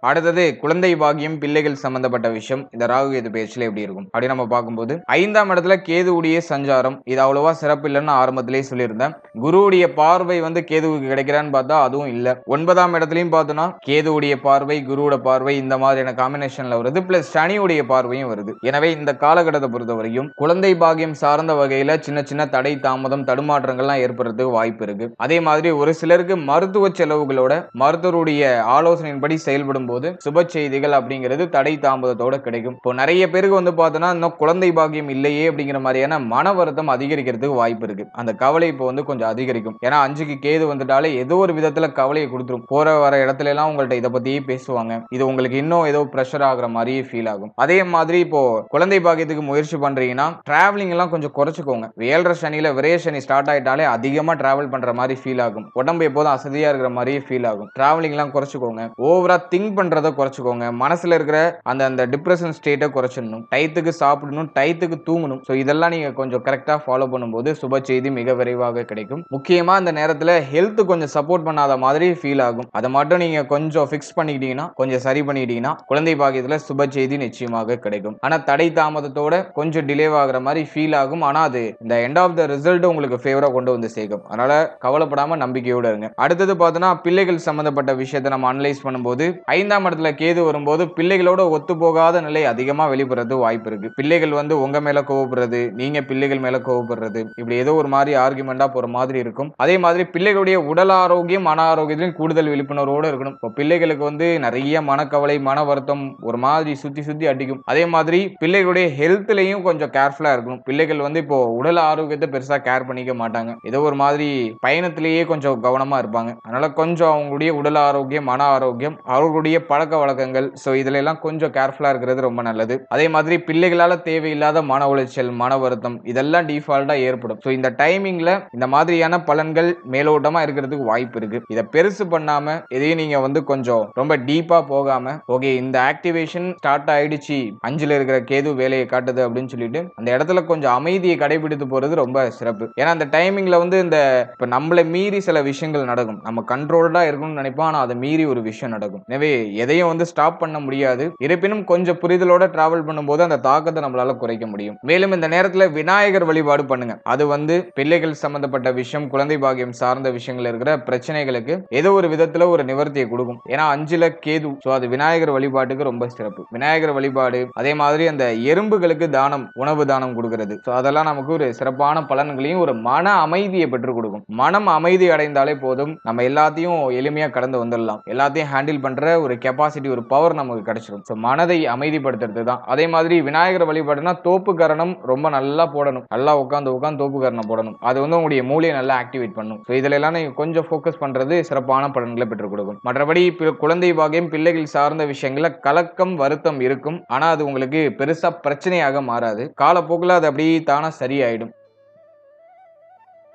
அடுத்தது குழந்தை பாக்கியம், பிள்ளைகள் சம்பந்தப்பட்ட விஷயம் இந்த ராகு கேது பயிற்சியில எப்படி இருக்கும் அப்படி நம்ம பார்க்கும்போது, 5ஆம் இடத்துல கேதுவுடைய சஞ்சாரம் இது அவ்வளவா சிறப்பு இல்லைன்னு ஆரம்பத்திலேயே சொல்லியிருந்தேன். குருவுடைய பார்வை வந்து கேதுவுக்கு கிடைக்கிறான்னு பார்த்தா அதுவும் இல்ல. 9ஆம் இடத்துலயும் பார்த்தோம்னா கேதுவுடைய பார்வை, குருவோட பார்வை இந்த மாதிரியான காம்பினேஷன்ல வருது. பிளஸ் சனியுடைய பார்வையும் வருது. எனவே இந்த காலகட்டத்தை பொறுத்த வரைக்கும் குழந்தை பாக்கியம் சார்ந்த வகையில சின்ன சின்ன தடை, தாமதம், தடுமாற்றங்கள்லாம் ஏற்படுறதுக்கு வாய்ப்பு இருக்கு. அதே மாதிரி ஒரு சிலருக்கு மருத்துவ செலவுகளோட மருத்துவருடைய ஆலோசனையின்படி செயல்படும் போது சுப செய்திகள் அப்படிங்கிறது தடை தாமதத்தோட கிடைக்கும். இப்போ நிறைய பேருக்கு வந்து பார்த்தோன்னா இன்னும் குழந்தை பாக்கியம் இல்லையே அப்படிங்கிற மாதிரியான மன வருத்தம் அதிகரிக்கிறதுக்கு வாய்ப்பு இருக்கு. அந்த கவலை இப்போ வந்து கொஞ்சம் அதிகரிக்கும். ஏன்னா 5க்கு கேது வந்துட்டாலே ஏதோ ஒரு விதத்துல கவலையை கொடுத்துரும். போற வர இடத்துல எல்லாம் உங்கள்ட்ட இதை பத்தியே பேசுவாங்க. இது உங்களுக்கு இன்னும் ஏதோ பிரஷர் ஆகுற மாதிரியே ஃபீல் ஆகும். அதே மாதிரி இப்போ குழந்தை பாக்கியத்துக்கு முயற்சி பண்றீங்கன்னா டிராவலிங் எல்லாம் கொஞ்சம் குறைச்சிக்கோங்க. 7.5 சனியில விரைய சனி ஸ்டார்ட் ஆயிட்டாலே அதிகமா டிராவல் பண்ற மாதிரி ஃபீல் ஆகும். உடம்பு எப்போதும் அசதியா இருக்கிற மாதிரியே ஃபீல் ஆகும். டிராவலிங் எல்லாம் குறைச்சிக்கோங்க. ஓவரா திங்க் பண்றதை குறைச்சிக்கோங்க. மனசுல இருக்கிற அந்த டிப்ரெஷன் ஸ்டேட்டை குறைச்சிடணும். டயத்துக்கு சாப்பிடணும், டயத்துக்கு தூங்கணும். ஸோ இதெல்லாம் நீங்க கொஞ்சம் கரெக்டா ஃபாலோ பண்ணும்போது சுப செய்தி மிக விரைவாக கிடைக்கும். முக்கியமா இந்த நேரத்தில் ஹெல்த் கொஞ்சம் சப்போர்ட் பண்ணாத மாதிரி ஃபீல் ஆகும். அதை மட்டும் நீங்க கொஞ்சம் ஃபிக்ஸ் பண்ணிக்கிட்டீங்கன்னா, கொஞ்சம் சரி பண்ணிக்கிட்டீங்கன்னா குழந்தை பாக்கியத்தில் சுப செய்தி நிச்சயமாக கிடைக்கும். ஆனா தடை தாமதத்தோட கொஞ்சம் டிலே ஆகுற மாதிரி ஃபீல் ஆகும். ஆனா அது இந்த எண்ட் ஆஃப் த ரிசல்ட் உங்களுக்கு ஃபேவரா கொண்டு வந்து சேர்க்கும். அதனால கவலைப்படாம நம்பிக்கையோட இருங்க. அடுத்தது பார்த்தோன்னா பிள்ளைகள் சம்பந்தப்பட்ட விஷயத்தை நம்ம அனலைஸ் பண்ணும்போது, 5ஆம் இடத்துல கேது வரும்போது பிள்ளைகளோட ஒத்து போகாத நிலை அதிகமா வெளிப்படுறது வாய்ப்பு இருக்கு. பிள்ளைகள் வந்து உங்க மேல கோவப்படுறது, நீங்க பிள்ளைகள் மேல கோவப்படுறது, இப்படி ஏதோ ஒரு மாதிரி ஆர்குமெண்டா போற மாதிரி இருக்கும். அதே மாதிரி பிள்ளைகளுடைய உடல் ஆரோக்கியம், மன ஆரோக்கியத்திலும் கூடுதல் விழிப்புணர்வோடு இருக்கணும். இப்போ பிள்ளைகளுக்கு வந்து நிறைய மனக்கவலை, மன வருத்தம் ஒரு மாதிரி சுத்தி சுத்தி அடிக்கும். அதே மாதிரி பிள்ளைகளுடைய ஹெல்த்லயும் கொஞ்சம் கேர்ஃபுல்லா இருக்கணும். பிள்ளைகள் வந்து இப்போ உடல் ஆரோக்கியத்தை பெருசா கேர் பண்ணிக்க மாட்டாங்க. ஏதோ ஒரு மாதிரி பயணத்திலேயே கொஞ்சம் கவனமா இருப்பாங்க. அதனால கொஞ்சம் அவங்களுடைய உடல் ஆரோக்கியம், மன ஆரோக்கியம், அவர்களுடைய பழக்க வழக்கங்கள், ஸோ இதுல எல்லாம் கொஞ்சம் கேர்ஃபுல்லா இருக்கிறது ரொம்ப நல்லது. அதே மாதிரி பிள்ளைகளால தேவையில்லாத மன உளைச்சல், மன வருத்தம் இதெல்லாம் டிஃபால்ட்டா ஏற்படும். ஸோ இந்த டைமிங்ல இந்த மாதிரியான பலன்கள் மேலோட்டமா இருக்கிறதுக்கு வாய்ப்பு இருக்கு. இதை பெருசு பண்ணாம எதையும் நீங்க வந்து கொஞ்சம் ரொம்ப டீப்பா போகாம, ஓகே இந்த ஆக்டிவேஷன் ஸ்டார்ட் ஆயிடுச்சு, 5ல இருக்கிற கேது வேலையை காட்டுது அப்படின்னு சொல்லிட்டு அந்த இடத்துல கொஞ்சம் அமைதியை கடைபிடித்து போறது ரொம்ப சிறப்பு. ஏன்னா அந்த டைமிங்ல வந்து இந்த இப்ப நம்மளை மீறி சில விஷயங்கள் நடக்கும். நம்ம கண்ட்ரோல்டா இருக்கணும்னு நினைப்போம், ஆனா அதை மீறி ஒரு விஷயம் நடக்கும். எனவே எதையும் வந்து ஸ்டாப் பண்ண முடியாது. இருப்பினும் கொஞ்சம் புரிதலோட டிராவல் பண்ணும்போது அந்த தாக்கத்தை நம்மளால குறைக்க முடியும். மேலும் இந்த நேரத்தில் விநாயகர் வழிபாடு பண்ணுங்க. அது வந்து பிள்ளைகள் சம்பந்தப்பட்ட விஷயம், குழந்தை பாக்கியம் சார்ந்த விஷயங்கள் இருக்கிற பிரச்சனைகளுக்கு ஏதோ ஒரு விதத்துல ஒரு நிவர்த்தியை கொடுக்கும். ஏன்னா 5ல கேது, ஸோ அது விநாயகர் வழிபாட்டுக்கு ரொம்ப சிறப்பு. விநாயகர் வழிபாடு, அதே மாதிரி அந்த எறும்புகளுக்கு தானம், உணவு தானம் கொடுக்கிறது, ஸோ அதெல்லாம் நமக்கு ஒரு சிறப்பான பலன்களையும் ஒரு மன அமைதியை பெற்றுக் கொடுக்கும். மனம் அமைதி அடைந்தாலே போதும், நம்ம எல்லாத்தையும் எளிமையா கடந்து வந்துடலாம். எல்லாத்தையும் ஹேண்டில் பண்ற ஒரு கெப்பாசிட்டி, ஒரு பவர் நமக்கு கிடைச்சிடும். ஸோ மனதை அமைதிப்படுத்துறது தான். அதே மாதிரி விநாயகர் வழிபாடுனா தோப்பு கரணம் ரொம்ப நல்லா போடணும். நல்லா உட்காந்து தோப்பு கரணம் போடணும். அது வந்து உங்களுடைய மூளையை நல்லா ஆக்டிவேட் பண்ணும். ஸோ இதுல எல்லாம் நீங்க கொஞ்சம் ஃபோக்கஸ் பண்றது சிறப்பான பலன்களை பெற்றுக் கொடுக்கும். மற்றபடி குழந்தை பாக்கியம், பிள்ளைகள் சார்ந்த விஷயங்கள்ல கலக்கம், வருத்தம் இருக்கும். ஆனா அது உங்களுக்கு பெருசா பிரச்சனையாக மாறாது. காலப்போக்கில் அது அப்படியே தானா சரியாயிடும்.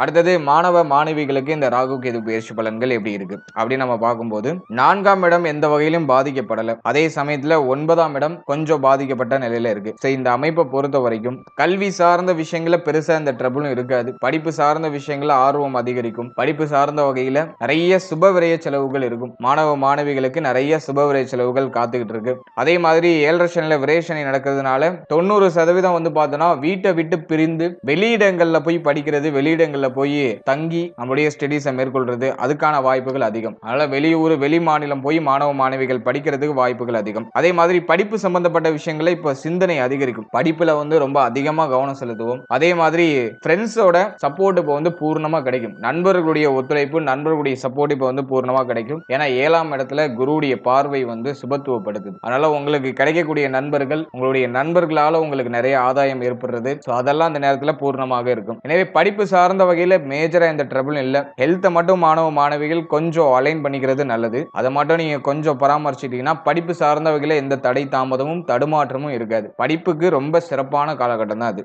அடுத்தது மாணவ மாணவிகளுக்கு இந்த ராகு கேது பயிற்சி பலன்கள் எப்படி இருக்கு அப்படின்னு நம்ம பார்க்கும்போது 4ஆம் இடம் எந்த வகையிலும் பாதிக்கப்படல. அதே சமயத்துல 9ஆம் இடம் கொஞ்சம் பாதிக்கப்பட்ட நிலையில இருக்கு. இந்த அமைப்பை பொறுத்த வரைக்கும் கல்வி சார்ந்த விஷயங்கள பெருசா இந்த ட்ரபிளும் இருக்காது. படிப்பு சார்ந்த விஷயங்கள ஆர்வம் அதிகரிக்கும். படிப்பு சார்ந்த வகையில நிறைய சுப விரய செலவுகள் இருக்கும். மாணவ மாணவிகளுக்கு நிறைய சுப விரய செலவுகள் காத்துக்கிட்டு இருக்கு. அதே மாதிரி 7.5 சனியில விரய சனி நடக்கிறதுனால 90% வந்து பார்த்தோம்னா வீட்டை விட்டு பிரிந்து வெளியிடங்கள்ல போய் படிக்கிறது, வெளியிடங்கள்ல போய் தங்கி நம்முடைய ஸ்டடீஸை மேற்கொள்றது, அதுக்கான வாய்ப்புகள் அதிகம். அதனால வெளியூர் வெளி மாநிலம் போய் மாணவ மாணவிகள் படிக்கிறதுக்கு வாய்ப்புகள் அதிகம். அதே மாதிரி படிப்பு சம்பந்தப்பட்ட விஷயங்களை இப்ப சிந்தனை அதிகரிக்கும். படிப்புல வந்து ரொம்ப அதிகமா கவனம் செலுத்துவோம். அதே மாதிரி ஃப்ரெண்ட்ஸோட சப்போர்ட் இப்போ வந்து பூர்ணமா கிடைக்கும். நண்பர்களுடைய ஒத்துழைப்பு, நண்பர்களுடைய சப்போர்ட் இப்போ வந்து பூர்ணமா கிடைக்கும். ஏன்னா 7ஆம் இடத்துல குருவுடைய பார்வை வந்து சுபத்துவப்படுத்துது. அதனால உங்களுக்கு கிடைக்கக்கூடிய நண்பர்கள், உங்களுடைய நண்பர்களால உங்களுக்கு நிறைய ஆதாயம் ஏற்படுறது, அதெல்லாம் அந்த நேரத்துல பூர்ணமாக இருக்கும். எனவே படிப்பு சார்ந்த வகையில மேஜரா இந்த ட்ரபிள் இல்ல. ஹெல்த்தை மட்டும் மாணவ மாணவிகள் கொஞ்சம் அலைன் பண்ணிக்கிறது நல்லது. அதை மட்டும் நீங்க கொஞ்சம் பராமரிச்சிட்டீங்கன்னா படிப்பு சார்ந்த வகையில எந்த தடை தாமதமும் தடுமாற்றமும் இருக்காது. படிப்புக்கு ரொம்ப சிறப்பான காலகட்டம் தான் அது.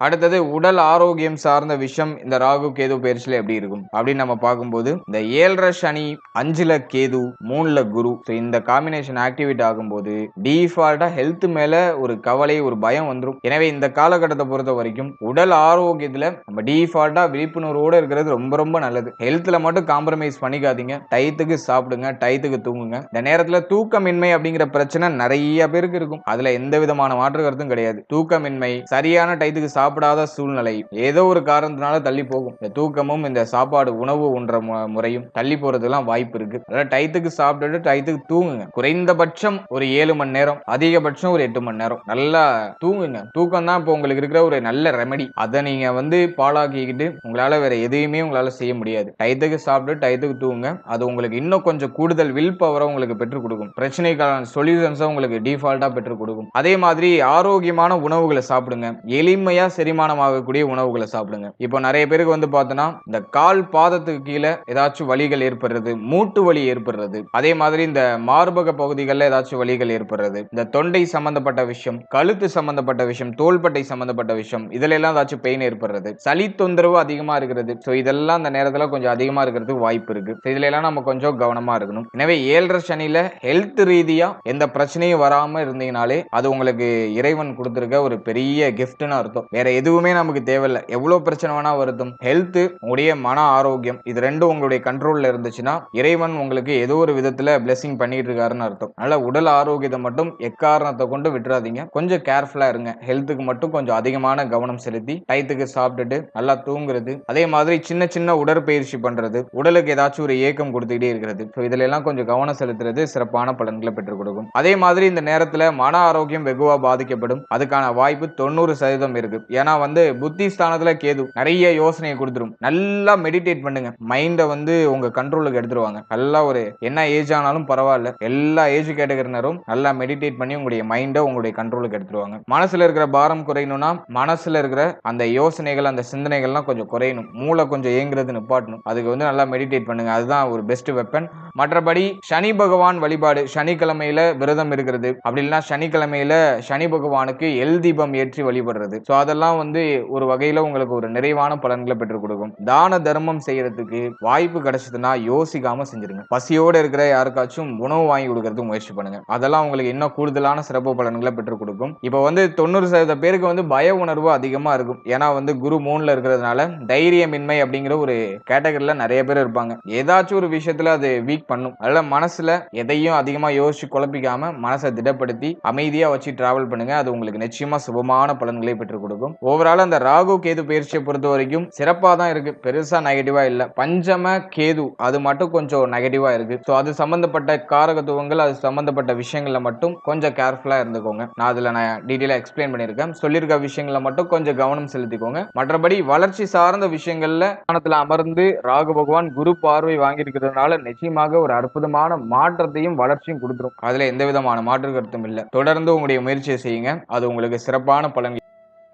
அடுத்தது உடல் ஆரோக்கியம் சார்ந்த விஷயம் இந்த ராகு கேது பயிற்சியில எப்படி இருக்கும் அப்படின்னு நம்ம பார்க்கும்போது இந்த 7.5 சனி 5ல கேது 3ல குரு இந்த காம்பினேஷன் ஆக்டிவேட் ஆகும்போது டிஃபால்ட்டா ஹெல்த் மேல ஒரு கவலை ஒரு பயம் வந்துடும். எனவே இந்த காலகட்டத்தை பொறுத்த வரைக்கும் உடல் ஆரோக்கியத்துல நம்ம டிஃபால்ட்டா விழிப்புணர்வோடு இருக்கிறது ரொம்ப ரொம்ப நல்லது. ஹெல்த்ல மட்டும் காம்ப்ரமைஸ் பண்ணிக்காதீங்க. டயத்துக்கு சாப்பிடுங்க, டயத்துக்கு தூங்குங்க. இந்த நேரத்துல தூக்கமின்மை அப்படிங்கிற பிரச்சனை நிறைய பேருக்கு இருக்கும். அதுல எந்த விதமான மாற்று கருத்தும் கிடையாது. தூக்கமின்மை, சரியான டயத்துக்கு சாப்பிடாத சூழ்நிலை ஏதோ ஒரு காரணத்தினால தள்ளி போகும். இந்த தூக்கமும் இந்த சாப்பாடு உணவு உண்ற முறையும் தள்ளி போறதுலாம் வாய்ப்பு இருக்கு. அதாவது டயத்துக்கு சாப்பிட்டுட்டு டயத்துக்கு தூங்குங்க. குறைந்தபட்சம் ஒரு 7 மணி நேரம், அதிகபட்சம் ஒரு 8 மணி நேரம் நல்லா தூங்குங்க. தூக்கம் தான் இப்போ உங்களுக்கு இருக்கிற ஒரு நல்ல ரெமெடி. அதை நீங்க வந்து பாழாக்கிக்கிட்டு உங்களால வேற எதையுமே உங்களால செய்ய முடியாது. டயத்துக்கு சாப்பிட்டு டயத்துக்கு தூங்குங்க. அது உங்களுக்கு இன்னும் கொஞ்சம் கூடுதல் வில் பவரை உங்களுக்கு பெற்றுக் கொடுக்கும். பிரச்சனைக்கான சொல்யூஷன்ஸை உங்களுக்கு டிஃபால்ட்டா பெற்றுக் கொடுக்கும். அதே மாதிரி ஆரோக்கியமான உணவுகளை சாப்பிடுங்க. எளிமையா செரிமானம் ஆகக்கூடிய உணவுகளை சாப்பிடுங்க. இப்போ நிறைய பேருக்கு வந்து பார்த்தோன்னா இந்த கால் பாதத்துக்கு கீழே ஏதாச்சும் வலிகள் ஏற்படுறது, மூட்டு வலி ஏற்படுறது, அதே மாதிரி இந்த மார்பக பகுதிகளில் ஏதாச்சும் வலிகள் ஏற்படுறது, இந்த தொண்டை சம்பந்தப்பட்ட விஷயம், கழுத்து சம்பந்தப்பட்ட விஷயம், தோள்பட்டை சம்பந்தப்பட்ட விஷயம், இதுல எல்லாம் ஏதாச்சும் பெயின் ஏற்படுறது, சளி தொந்தரவு அதிகமா இருக்கிறது. இதெல்லாம் அந்த நேரத்தில் கொஞ்சம் அதிகமா இருக்கிறதுக்கு வாய்ப்பு இருக்கு. இதுல எல்லாம் நம்ம கொஞ்சம் கவனமா இருக்கணும். எனவே 7.5 சனியில ஹெல்த் ரீதியா எந்த பிரச்சனையும் வராம இருந்தீங்கனாலே அது உங்களுக்கு இறைவன் கொடுத்திருக்க ஒரு பெரிய கிஃப்ட்னு அர்த்தம். வேற எதுவுமே நமக்கு தேவையில்லை. எவ்வளவு பிரச்சனை வேணா வருதும், ஹெல்த், உங்களுடைய மன ஆரோக்கியம், இது ரெண்டும் உங்களுடைய கண்ட்ரோல்ல இருந்துச்சுன்னா இறைவன் உங்களுக்கு ஏதோ ஒரு விதத்துல பிளெஸிங் பண்ணிட்டு இருக்காருன்னு அர்த்தம். அதனால உடல் ஆரோக்கியத்தை மட்டும் எக்காரணத்தை கொண்டு விட்டுறாதீங்க. கொஞ்சம் கேர்ஃபுல்லா இருங்க. ஹெல்த்துக்கு மட்டும் கொஞ்சம் அதிகமான கவனம் செலுத்தி டயத்துக்கு சாப்பிட்டுட்டு நல்லா தூங்குறது, அதே மாதிரி சின்ன சின்ன உடற்பயிற்சி பண்றது, உடலுக்கு ஏதாச்சும் ஒரு ஏக்கம் கொடுத்துக்கிட்டே இருக்கிறது, இதுல எல்லாம் கொஞ்சம் கவனம் செலுத்துறது சிறப்பான பலன்களை பெற்றுக் கொடுக்கும். அதே மாதிரி இந்த நேரத்துல மன ஆரோக்கியம் வெகுவா பாதிக்கப்படும். அதுக்கான வாய்ப்பு 90% இருக்கு. ஏன்னா வந்து புத்தி ஸ்தானத்துல கேது நிறைய யோசனையை கொடுத்துரும். நல்லா மெடிடேட் பண்ணுங்க. மைண்டை வந்து உங்க கண்ட்ரோலுக்கு எடுத்துருவாங்க. நல்லா ஒரு என்ன ஏஜ் ஆனாலும் பரவாயில்ல, எல்லா ஏஜ் கேட்டகரினரும் நல்லா மெடிடேட் பண்ணி உங்களுடைய மைண்டை உங்களுடைய கண்ட்ரோலுக்கு எடுத்துருவாங்க. மனசுல இருக்கிற பாரம் குறையணும்னா மனசுல இருக்கிற அந்த யோசனைகள், அந்த சிந்தனைகள்லாம் கொஞ்சம் குறையணும். மூளை கொஞ்சம் ஏங்குறது நிப்பாட்டணும். அதுக்கு வந்து நல்லா மெடிடேட் பண்ணுங்க. அதுதான் ஒரு பெஸ்ட் வெப்பன். மற்றபடி சனி பகவான் வழிபாடு, சனிக்கிழமையில விரதம் இருக்கிறது, அப்படி இல்லைன்னா சனிக்கிழமையில சனி பகவானுக்கு எல் தீபம் ஏற்றி வழிபடுறது, அதெல்லாம் வந்து ஒரு வகையில உங்களுக்கு ஒரு நிறைவான பலன்களை பெற்றுக் கொடுக்கும். தான தர்மம் செய்யறதுக்கு வாய்ப்பு கிடைச்சதுன்னா யோசிக்காம செஞ்சிருங்க. பசியோடு இருக்கிற யாருக்காச்சும் உணவு வாங்கி கொடுக்கறதுக்கு முயற்சி பண்ணுங்க. அதெல்லாம் உங்களுக்கு இன்னும் கூடுதலான சிறப்பு பலன்களை பெற்றுக் கொடுக்கும். இப்போ வந்து 90% பேருக்கு வந்து பய உணர்வு அதிகமா இருக்கும். ஏன்னா வந்து குரு 3ல இருக்கிறதுனால தைரியமின்மை அப்படிங்கிற ஒரு கேட்டகரியில நிறைய பேர் இருப்பாங்க. ஏதாச்சும் ஒரு விஷயத்துல அது வீக் பண்ணும். அதனால மனசுல எதையும் அதிகமா யோசிச்சு குழப்பிக்காம மனசை திடப்படுத்தி அமைதியா வச்சு டிராவல் பண்ணுங்க. அது உங்களுக்கு நிச்சயமா சுபமான பலன்களை பெற்றுக் கொடுக்கும். ஓவரால் அந்த ராகு கேது பயிற்சியை பொறுத்த வரைக்கும் சிறப்பா தான் இருக்கு. பெருசா நெகட்டிவா இல்ல. பஞ்சம கேது அது மட்டும் கொஞ்சம் நெகட்டிவா இருக்கு. அது சம்பந்தப்பட்ட காரகத்துவங்கள், அது சம்பந்தப்பட்ட விஷயங்கள்ல மட்டும் கொஞ்சம் கேர்ஃபுல்லா இருந்துக்கோங்க. நான் டீடைலா எக்ஸ்பிளைன் பண்ணிருக்கேன். சொல்லியிருக்க விஷயங்கள மட்டும் கொஞ்சம் கவனம் செலுத்திக்கோங்க. மற்றபடி வளர்ச்சி சார்ந்த விஷயங்கள்ல ஸ்தானத்துல அமர்ந்து ராகு பகவான் குரு பார்வை வாங்கி இருக்கிறதுனால நிச்சயமாக ஒரு அற்புதமான மாற்றத்தையும் வளர்ச்சியும் கொடுத்துரும். அதுல எந்த விதமான மாற்று கருத்தும் இல்லை. தொடர்ந்து உங்களுடைய முயற்சியை செய்யுங்க. அது உங்களுக்கு சிறப்பான பலன்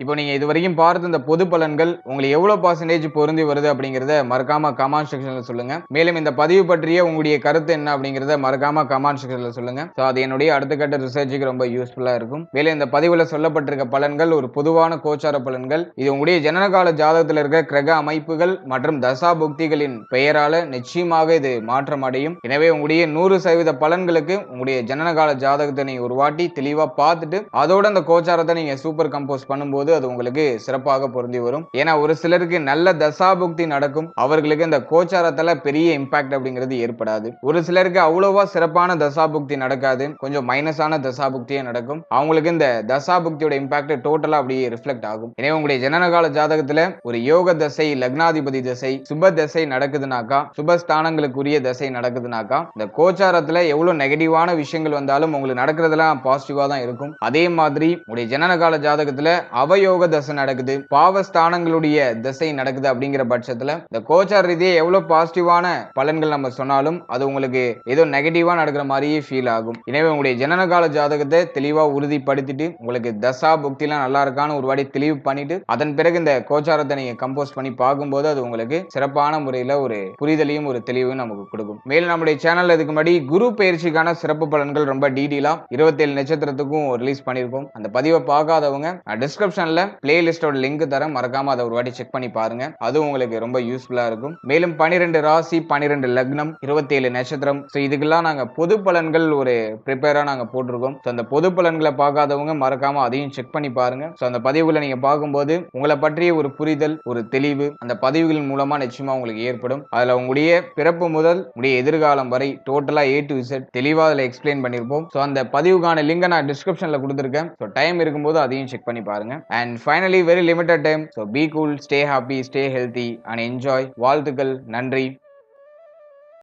இப்போ நீங்க இதுவரைக்கும் பார்த்த இந்த பொது பலன்கள் உங்களுக்கு எவ்வளவு பர்சன்டேஜ் பொருந்தி வருது அப்படிங்கறத மறக்காம கமெண்ட் செக்ஷன்ல சொல்லுங்க. மேலும் இந்த பதிவு பற்றிய உங்களுடைய கருத்து என்ன அப்படிங்கறத மறக்காம கமெண்ட் செக்ஷன்ல சொல்லுங்க. சோ அது என்னுடைய அடுத்த கட்ட ரிசர்ச்சுக்கு ரொம்ப யூஸ்ஃபுல்லா இருக்கும். மேலும் இந்த பதிவுல சொல்லப்பட்டிருக்க பலன்கள் ஒரு பொதுவான கோச்சார பலன்கள். இது உங்களுடைய ஜனனகால ஜாதகத்தில் இருக்கிற கிரக அமைப்புகள் மற்றும் தசா புக்திகளின் பெயரால நிச்சயமாக இது மாற்றம் அடையும். எனவே உங்களுடைய 100% பலன்களுக்கு உங்களுடைய ஜனனகால ஜாதகத்தை நீங்க ஒரு வாட்டி தெளிவா பார்த்துட்டு அதோட அந்த கோச்சாரத்தை நீங்க சூப்பர் கம்போஸ் பண்ணும்போது அது உங்களுக்கு சிறப்பாக பொருந்தி வரும். ஏன்னா ஒரு சிலருக்கு நல்ல தசாபுக்தி நடக்கும், அவர்களுக்கு இந்த கோச்சாரத்துல பெரிய இம்பாக்ட் அப்படிங்கிறது ஏற்படாது. ஒரு சிலருக்கு அவ்வளவா சிறப்பான தசாபுக்தி நடக்காது, கொஞ்சம் மைனஸான தசாபுக்தியே நடக்கும். அவங்களுக்கு இந்த தசாபுக்தியோட இம்பாக்ட் டோட்டலா அப்படியே ரிஃப்ளெக்ட் ஆகும். எனவே உங்களுடைய ஜனனகால ஜாதகத்துல ஒரு யோக தசை, லக்னாதிபதி தசை, சுப தசை நடக்குதுனாக்கா, சுபஸ்தானங்களுக்குரிய தசை நடக்குதுனாக்கா, இந்த கோச்சாரத்துல எவ்வளவு நெகட்டிவான விஷயங்கள் வந்தாலும் உங்களுக்கு நடக்கிறதுலாம் பாசிட்டிவா தான் இருக்கும். அதே மாதிரி உங்களுடைய ஜனனகால ஜாதகத்துல அவயோக தசை நடக்குது, பாவஸ்தானங்களுடைய தசை நடக்குது அப்படிங்கிற பட்சத்துல இந்த கோச்சார ரீதியா எவ்வளவு பாசிட்டிவான பலன்கள் நம்ம சொன்னாலும் அது உங்களுக்கு ஏதோ நெகட்டிவா நடக்கிற மாதிரியே ஃபீல் ஆகும். எனவே உங்களுடைய ஜனனகால ஜாதகத்தை தெளிவா உறுதிப்படுத்திட்டு உங்களுக்கு தசா புக்திலாம் நல்லா இருக்கான்னு ஒரு வாட்டி தெளிவு பண்ணிட்டு அதன் பிறகு இந்த கோச்சாரத்தை நீங்க கம்போஸ் பண்ணி பார்க்கும்போது அது உங்களுக்கு சிறப்பான முறையில ஒரு புரிதலையும் ஒரு தெளிவையும் நமக்கு கொடுக்கும். மேலும் நம்முடைய சேனல்ல இதுக்கு முன்னாடி குரு பயிற்சிக்கான சிறப்பு பலன்கள் ரொம்ப டீடெயிலா 27 நட்சத்திரத்துக்கும் ரிலீஸ் பண்ணிருக்கோம். அந்த பதிவை பார்க்காதவங்க டிஸ்கிரிப்ஷன்ல பிளேலிஸ்டோட லிங்க் தரேன், மறக்காம அதை ஒரு வாட்டி செக் பண்ணி பாருங்க. அது உங்களுக்கு ரொம்ப யூஸ்ஃபுல்லா இருக்கும். மேலும் 12 ராசி, 12 லக்னம், 27 நட்சத்திரம், சோ இதுக்கெல்லாம் நாங்க பொது பலன்கள் ஒரு ப்ரிப்பேரா நாங்க போட்டிருக்கோம். சோ அந்த பொது பலன்களை பார்க்காதவங்க மறக்காம அதையும் செக் பண்ணி பாருங்க. சோ அந்த பதிவுகளை நீங்க பார்க்கும்போது உங்களை பற்றிய ஒரு புரிதல், ஒரு தெளிவு அந்த பதிவுகளின் மூலமா நிச்சயமா உங்களுக்கு ஏற்படும். அதுல உங்களுடைய பிறப்பு முதல் உங்களுடைய எதிர்காலம் வரை டோட்டலா A to Z தெளிவா அதுல எக்ஸ்பிளைன் பண்ணிருப்போம். சோ அந்த பதிவுக்கான லிங்கை நான் டிஸ்கிரிப்ஷன்ல கொடுத்திருக்கேன். சோ டைம் இருக்கும்போது அதையும் செக் பண்ணி பாருங்க. And finally, very limited time. So be cool, stay happy, stay healthy and enjoy. வாழ்த்துக்கள், நன்றி.